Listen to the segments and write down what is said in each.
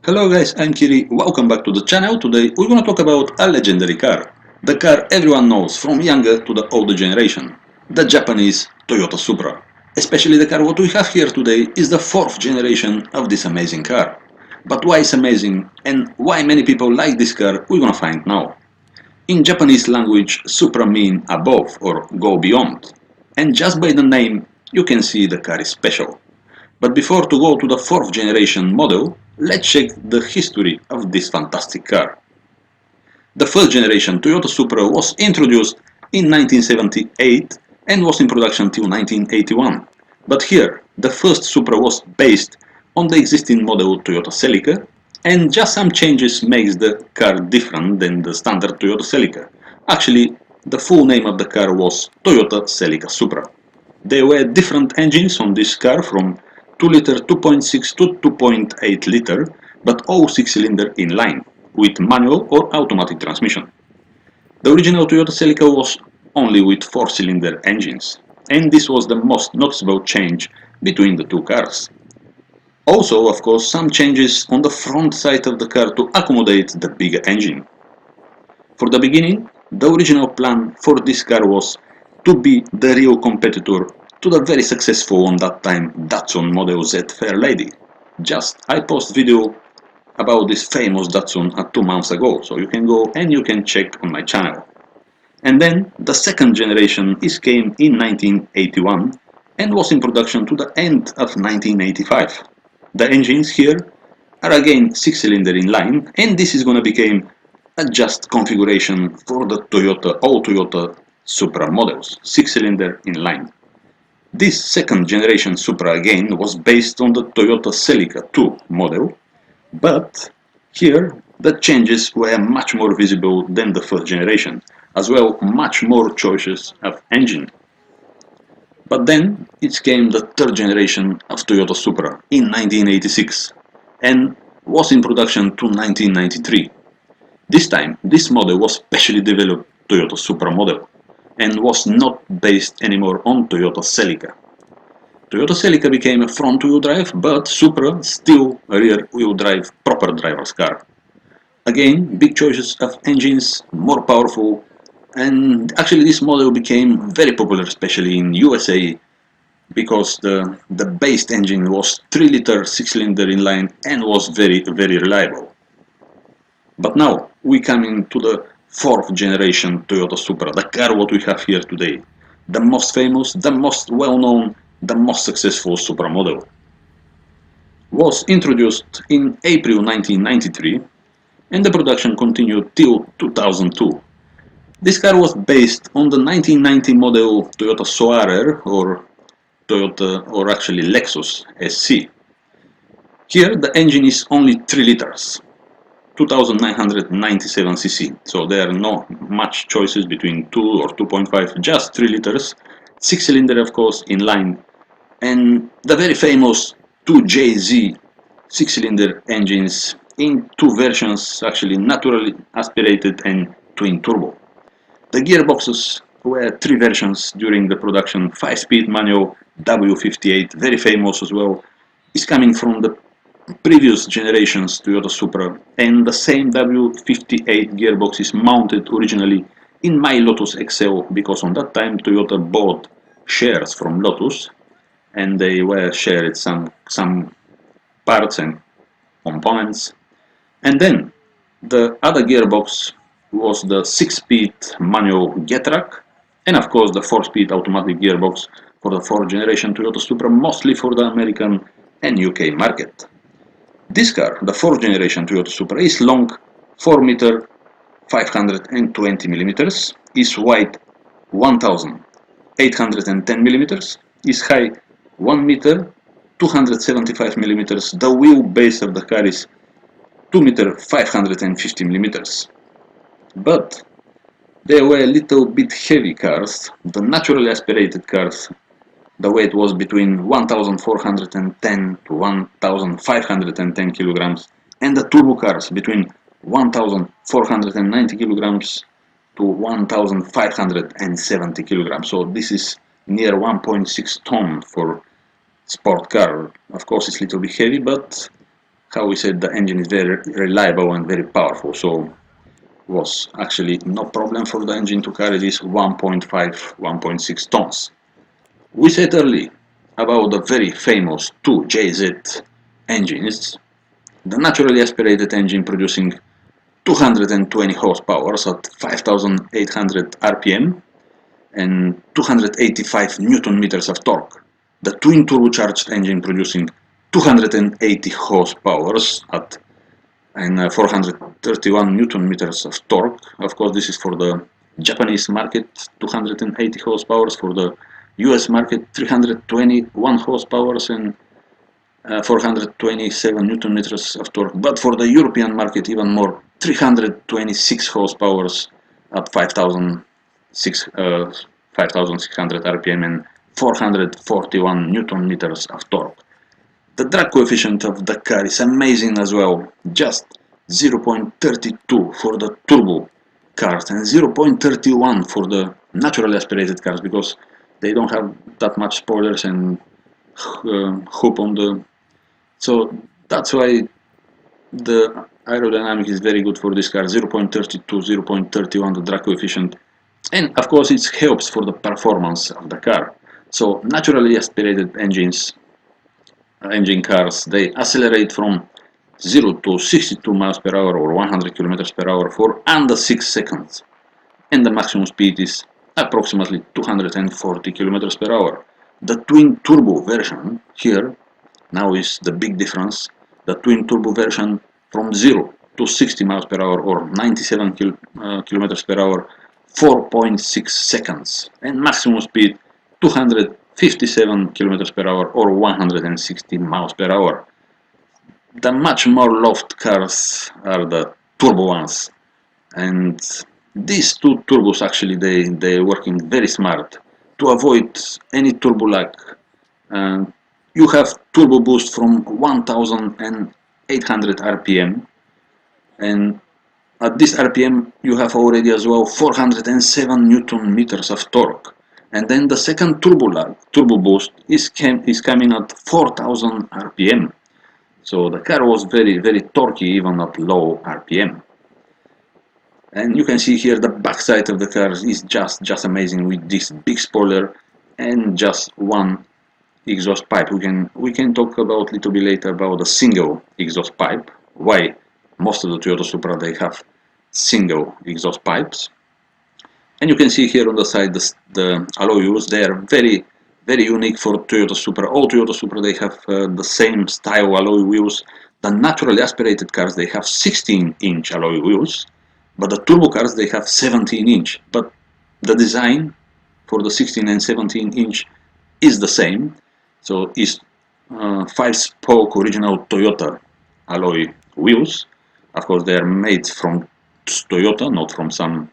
Hello guys, I'm Kiri. Welcome back to the channel. Today we're gonna talk about a legendary car. The car everyone knows from younger to the older generation. The Japanese Toyota Supra. Especially the car what we have here today is the fourth generation of this amazing car. But why it's amazing and why many people like this car we're gonna find now. In Japanese language, Supra mean above or go beyond. And just by the name you can see the car is special. But before to go to the fourth generation model, let's check the history of this fantastic car. The first generation Toyota Supra was introduced in 1978 and was in production till 1981. But here, the first Supra was based on the existing model Toyota Celica, and just some changes makes the car different than the standard Toyota Celica. Actually, the full name of the car was Toyota Celica Supra. There were different engines on this car from 2-liter, 2.6 to 2.8 liter, but all 6-cylinder inline, with manual or automatic transmission. The original Toyota Celica was only with 4-cylinder engines, and this was the most noticeable change between the two cars. Also, of course, some changes on the front side of the car to accommodate the bigger engine. For the beginning, the original plan for this car was to be the real competitor to the very successful on that time Datsun Model Z Fairlady. Just I post video about this famous Datsun 2 months ago, so you can go and you can check on my channel. And then the second generation is came in 1981 and was in production to the end of 1985. The engines here are again 6-cylinder inline, and this is gonna become a just configuration for the all Toyota Supra models, 6-cylinder inline. This second generation Supra again was based on the Toyota Celica 2 model, but here the changes were much more visible than the first generation, as well much more choices of engine. But then it came the third generation of Toyota Supra in 1986 and was in production to 1993. This time, this model was specially developed Toyota Supra model and was not based anymore on Toyota Celica. Toyota Celica became a front-wheel drive, but Supra still a rear-wheel drive proper driver's car. Again, big choices of engines, more powerful, and actually this model became very popular, especially in USA, because the base engine was 3-liter 6-cylinder inline and was very reliable. But now we come into the fourth generation Toyota Supra, the car what we have here today. The most famous, the most well-known, the most successful Supra model. Was introduced in April 1993 and the production continued till 2002. This car was based on the 1990 model Toyota Soarer or Toyota or actually Lexus SC. Here the engine is only 3 liters. 2997 cc, so there are no much choices between 2 or 2.5, just 3 liters, 6-cylinder of course inline, and the very famous 2JZ 6-cylinder engines in two versions, actually naturally aspirated and twin turbo. The gearboxes were 3 versions during the production, 5-speed manual W58, very famous as well, is coming from the previous generations Toyota Supra, and the same W58 gearbox is mounted originally in my Lotus XL, because on that time Toyota bought shares from Lotus and they were shared some parts and components. And then the other gearbox was the 6-speed manual Getrack, and of course the 4-speed automatic gearbox for the 4th generation Toyota Supra, mostly for the American and UK market. This car, the 4th generation Toyota Supra, is long 4 meter 520 millimeters, is wide 1810 millimeters, is high 1 meter 275 millimeters. The wheelbase of the car is 2 meter 550 millimeters. But there were a little bit heavy cars, the naturally aspirated cars. The weight was between 1410 to 1510 kilograms, and the turbo cars between 1490 kilograms to 1570 kilograms. So this is near 1.6 ton for sport car. Of course it's a little bit heavy, but how we said the engine is very reliable and very powerful, so was actually no problem for the engine to carry this 1.5, 1.6 tons. We said early about the very famous 2JZ engines, the naturally aspirated engine producing 220 horsepower at 5,800 RPM and 285 Newton meters of torque. The twin turbocharged engine producing 280 horsepower at and 431 Newton meters of torque. Of course, this is for the Japanese market, 280 horsepower, for the US market, 321 horsepower and 427 Newton meters of torque. But for the European market, even more, 326 horsepower at 5,600 RPM and 441 Newton meters of torque. The drag coefficient of the car is amazing as well, just 0.32 for the turbo cars and 0.31 for the naturally aspirated cars, because they don't have that much spoilers and hoop on the... So that's why the aerodynamic is very good for this car, 0.32, 0.31 the drag coefficient. And of course it helps for the performance of the car. So naturally aspirated engine cars, they accelerate from 0 to 62 miles per hour or 100 kilometers per hour for under 6 seconds. And the maximum speed is approximately 240 kilometers per hour. The twin turbo version here, now is the big difference. The twin turbo version from 0 to 60 miles per hour or 97 kilometers per hour, 4.6 seconds. And maximum speed 257 kilometers per hour or 160 miles per hour. The much more loved cars are the turbo ones, and these two turbos actually they're working very smart to avoid any turbo lag. You have turbo boost from 1,800 RPM, and at this RPM you have already as well 407 Newton meters of torque. And then the second turbo boost is coming at 4,000 RPM. So the car was very torquey even at low RPM. And you can see here the backside of the car is just amazing with this big spoiler and just one exhaust pipe. We can talk about little bit later about the single exhaust pipe. Why most of the Toyota Supra they have single exhaust pipes. And you can see here on the side the alloy wheels. They are very unique for Toyota Supra. All Toyota Supra they have the same style alloy wheels. The naturally aspirated cars they have 16-inch alloy wheels, but the turbo cars they have 17-inch. But the design for the 16 and 17-inch is the same. So it's 5-spoke original Toyota alloy wheels. Of course, they are made from Toyota, not from some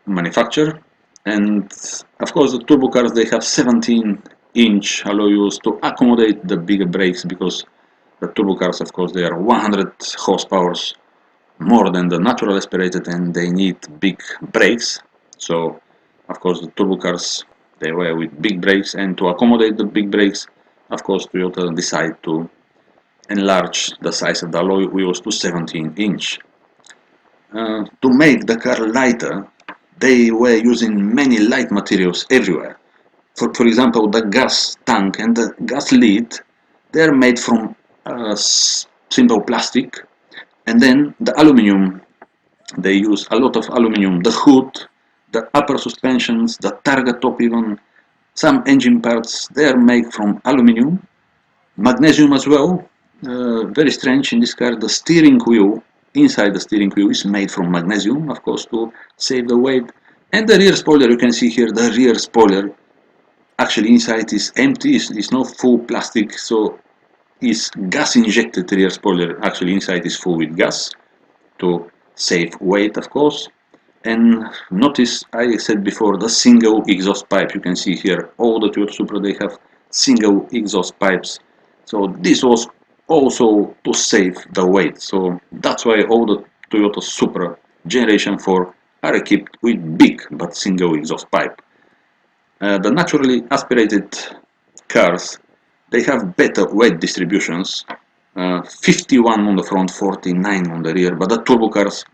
manufacturer. And of course the turbo cars they have 17-inch alloy wheels to accommodate the bigger brakes, because the turbo cars of course they are 100 horsepower more than the natural aspirated and they need big brakes. So of course the turbo cars they were with big brakes, and to accommodate the big brakes of course Toyota decided to enlarge the size of the alloy wheels to 17-inch. To make the car lighter, they were using many light materials everywhere. For example, the gas tank and the gas lid, they are made from simple plastic, and then the aluminum, they use a lot of aluminum. The hood, the upper suspensions, the targa top even, some engine parts, they are made from aluminum. Magnesium as well, very strange in this car, the steering wheel, inside the steering wheel is made from magnesium, of course, to save the weight. And the rear spoiler, you can see here the rear spoiler, actually inside is empty, it's not full plastic, so it's gas injected rear spoiler, actually inside is full with gas to save weight of course. And notice I said before the single exhaust pipe, you can see here all the Toyota Supra they have single exhaust pipes, so this was also to save the weight. So that's why all the Toyota Supra Generation 4 are equipped with big but single exhaust pipe. The naturally aspirated cars they have better weight distributions 51 on the front, 49 on the rear, but the turbo cars,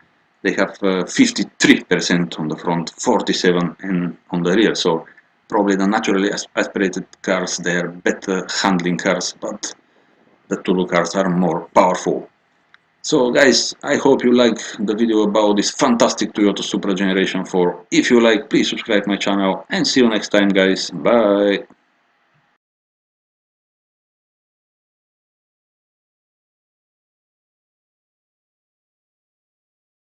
they have 53% on the front, 47 on the rear, so probably the naturally aspirated cars, they are better handling cars, but the turbo cars are more powerful. So guys, I hope you like the video about this fantastic Toyota Supra Generation 4. If you like, please subscribe my channel and see you next time guys. Bye!